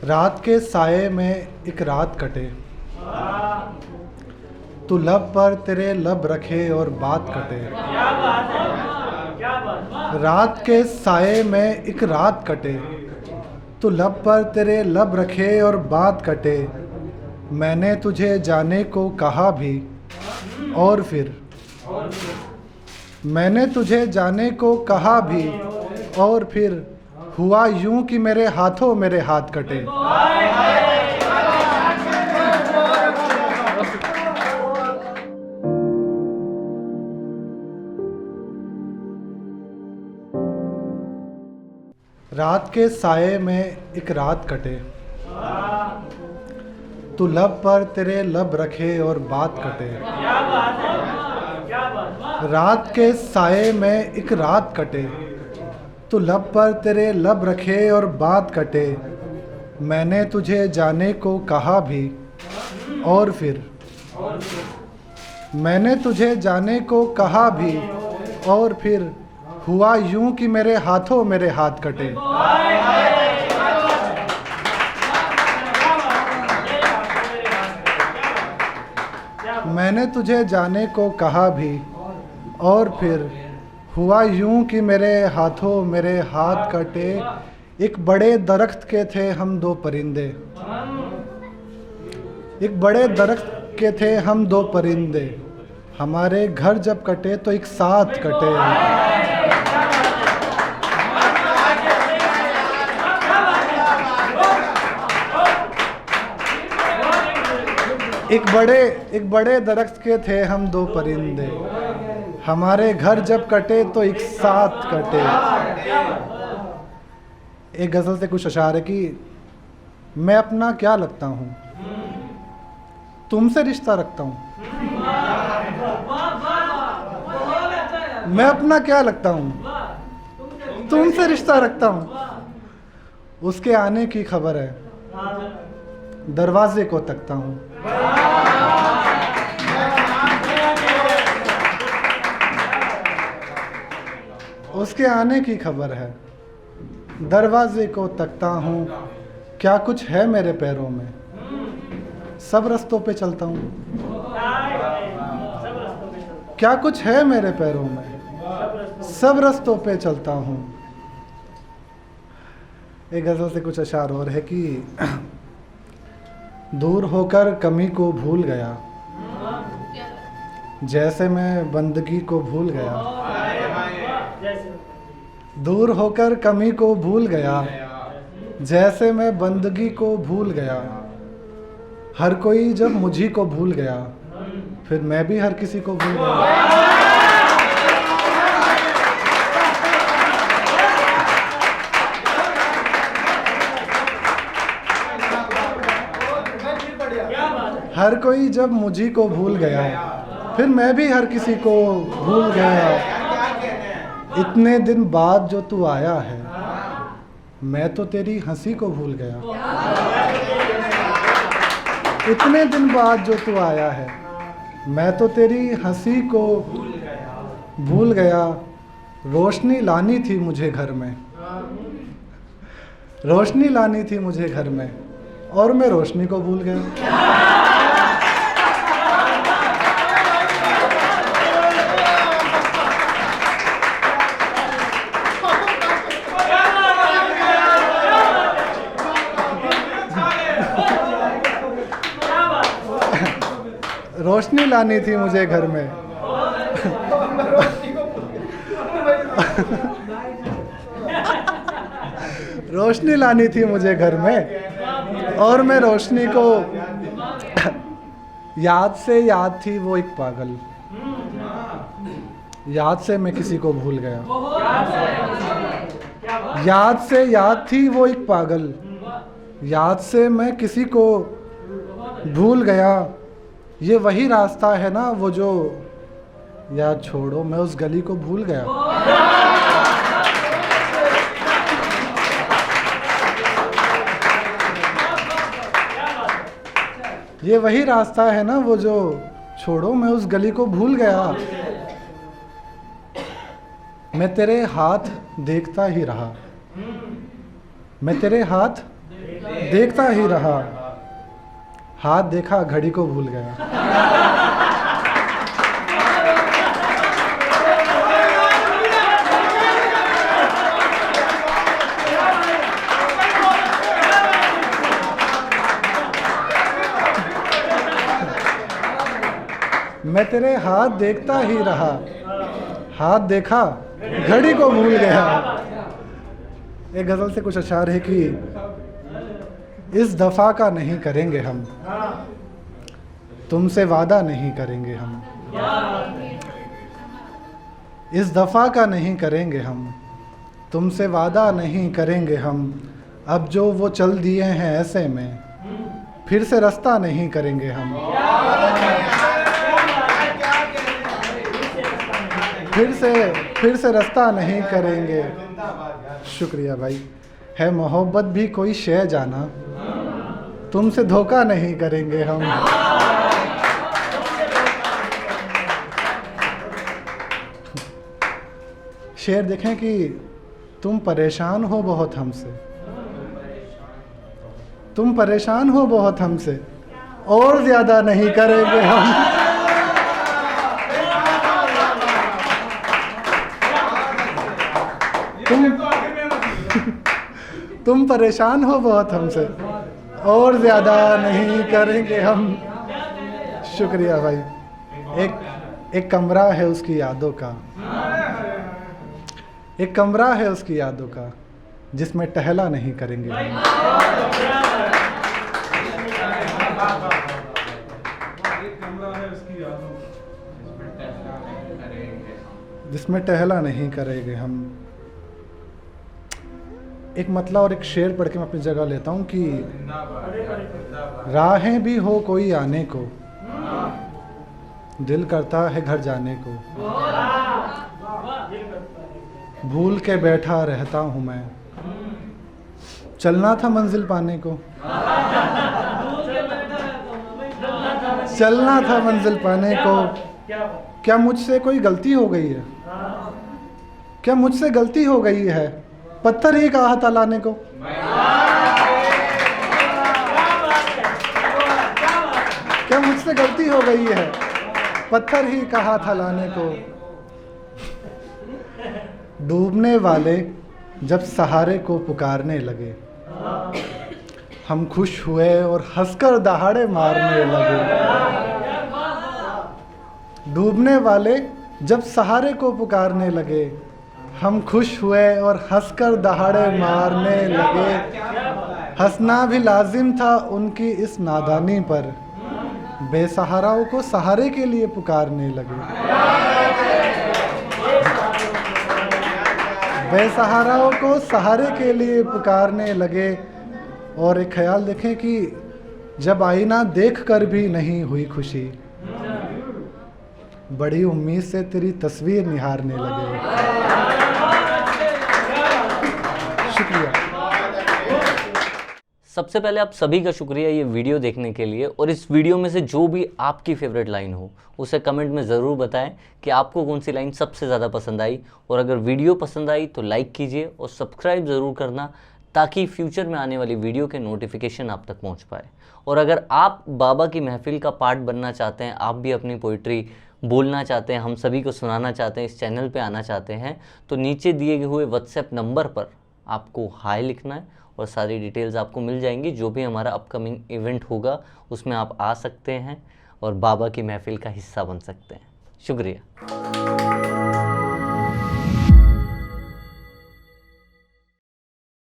रात के साये में एक रात कटे, तू लब पर तेरे लब रखे और बात कटे। रात के साये में एक रात कटे, तू लब पर तेरे लब रखे और बात कटे। मैंने तुझे जाने को कहा भी और फिर, मैंने तुझे जाने को कहा भी और फिर हुआ यूं कि मेरे हाथों मेरे हाथ कटे। रात के साये में एक रात कटे, तू लब पर तेरे लब रखे और बात कटे। रात के साये में एक रात कटे, तू लब पर तेरे लब रखे और बात कटे। मैंने तुझे जाने को कहा भी और फिर, मैंने तुझे जाने को कहा भी और फिर हुआ यूं कि मेरे हाथों मेरे हाथ कटे। मैंने तुझे जाने को कहा भी और फिर हुआ यूं कि मेरे हाथों मेरे हाथ कटे। एक बड़े दरख्त के थे हम दो परिंदे, एक बड़े दरख्त के थे हम दो परिंदे। हमारे घर जब कटे तो एक साथ कटे। एक बड़े दरख्त के थे हम दो परिंदे। हमारे घर जब कटे तो एक साथ कटे। एक गज़ल से कुछ अशार है कि मैं अपना क्या लगता हूँ, तुमसे रिश्ता रखता हूँ। मैं अपना क्या लगता हूँ, तुमसे रिश्ता रखता हूँ। उसके आने की खबर है, दरवाजे को तकता हूँ। उसके आने की खबर है, दरवाजे को तकता हूँ। क्या कुछ है मेरे पैरों में, सब रस्तों पे चलता हूँ। क्या कुछ है मेरे पैरों में, सब रस्तों पे चलता हूँ। एक गज़ल से कुछ अशार और है कि दूर होकर कमी को भूल गया, जैसे मैं बंदगी को भूल गया। दूर होकर कमी को भूल गया, जैसे मैं बंदगी को भूल गया। हर कोई जब मुझी को भूल गया, फिर मैं भी हर किसी को भूल गया। हर कोई जब मुझी को भूल गया, फिर मैं भी हर किसी को भूल गया। इतने दिन बाद जो तू आया है, मैं तो तेरी हंसी को भूल गया। इतने दिन बाद जो तू आया है, मैं तो तेरी हंसी को भूल गया। रोशनी लानी थी मुझे घर में, रोशनी लानी थी मुझे घर में, और मैं रोशनी को भूल गया। रोशनी लानी थी मुझे घर में, रोशनी लानी थी मुझे घर में, और मैं रोशनी को याद से याद थी वो एक पागल। याद से मैं किसी को भूल गया। याद से याद थी वो एक पागल, याद से मैं किसी को भूल गया। ये वही रास्ता है ना वो जो, याद छोड़ो मैं उस गली को भूल गया। ये वही रास्ता है ना वो जो, छोड़ो मैं उस गली को भूल गया। मैं तेरे हाथ देखता ही रहा, मैं तेरे हाथ देखता ही रहा, हाथ देखा घड़ी को भूल गया। मैं तेरे हाथ देखता ही रहा, हाथ देखा घड़ी को भूल गया। एक गज़ल से कुछ अशार है कि इस दफ़ा का नहीं करेंगे हम, तुमसे वादा नहीं करेंगे हम। इस दफ़ा का नहीं करेंगे हम, तुमसे वादा नहीं करेंगे हम। अब जो वो चल दिए हैं ऐसे में, फिर से रास्ता नहीं करेंगे हम। फिर से रास्ता नहीं करेंगे। शुक्रिया भाई। है मोहब्बत भी कोई शय जाना, तुमसे धोखा नहीं करेंगे हम। शेर देखें कि तुम परेशान हो बहुत हमसे, तुम परेशान हो बहुत हमसे, और ज़्यादा नहीं करेंगे हम। तुम परेशान हो बहुत हमसे, और ज़्यादा नहीं करेंगे हम। शुक्रिया भाई। एक कमरा है उसकी यादों का, एक कमरा है उसकी यादों का, जिसमें टहला नहीं करेंगे हम। जिसमें टहला नहीं करेंगे हम। एक मतला और एक शेर पढ़ के मैं अपनी जगह लेता हूँ कि राहें भी हो कोई आने को, दिल करता है घर जाने को। भूल के बैठा रहता हूँ मैं, चलना था मंजिल पाने को। चलना था मंजिल पाने को। क्या मुझसे कोई गलती हो गई है? क्या मुझसे गलती हो गई है? पत्थर ही कहा था लाने को। क्या मुझसे गलती हो गई है? पत्थर ही कहा था लाने को। डूबने वाले जब सहारे को पुकारने लगे, हम खुश हुए और हंसकर दहाड़े मारने लगे। डूबने वाले जब सहारे को पुकारने लगे, हम खुश हुए और हंसकर दहाड़े मारने लगे। हंसना भी लाजिम था उनकी इस नादानी पर, बेसहाराओं को सहारे के लिए पुकारने लगे। बेसहाराओं को सहारे के लिए पुकारने लगे। और एक ख्याल देखें कि जब आईना देख कर भी नहीं हुई खुशी, बड़ी उम्मीद से तेरी तस्वीर निहारने लगे। शुक्रिया। सबसे पहले आप सभी का शुक्रिया ये वीडियो देखने के लिए, और इस वीडियो में से जो भी आपकी फेवरेट लाइन हो उसे कमेंट में ज़रूर बताएं कि आपको कौन सी लाइन सबसे ज़्यादा पसंद आई। और अगर वीडियो पसंद आई तो लाइक कीजिए और सब्सक्राइब ज़रूर करना, ताकि फ्यूचर में आने वाली वीडियो के नोटिफिकेशन आप तक पहुंच पाए। और अगर आप बाबा की महफिल का पार्ट बनना चाहते हैं, आप भी अपनी पोइट्री बोलना चाहते हैं, हम सभी को सुनाना चाहते हैं, इस चैनल पे आना चाहते हैं, तो नीचे दिए हुए व्हाट्सएप नंबर पर आपको हाय लिखना है और सारी डिटेल्स आपको मिल जाएंगी। जो भी हमारा अपकमिंग इवेंट होगा उसमें आप आ सकते हैं और बाबा की महफिल का हिस्सा बन सकते हैं। शुक्रिया।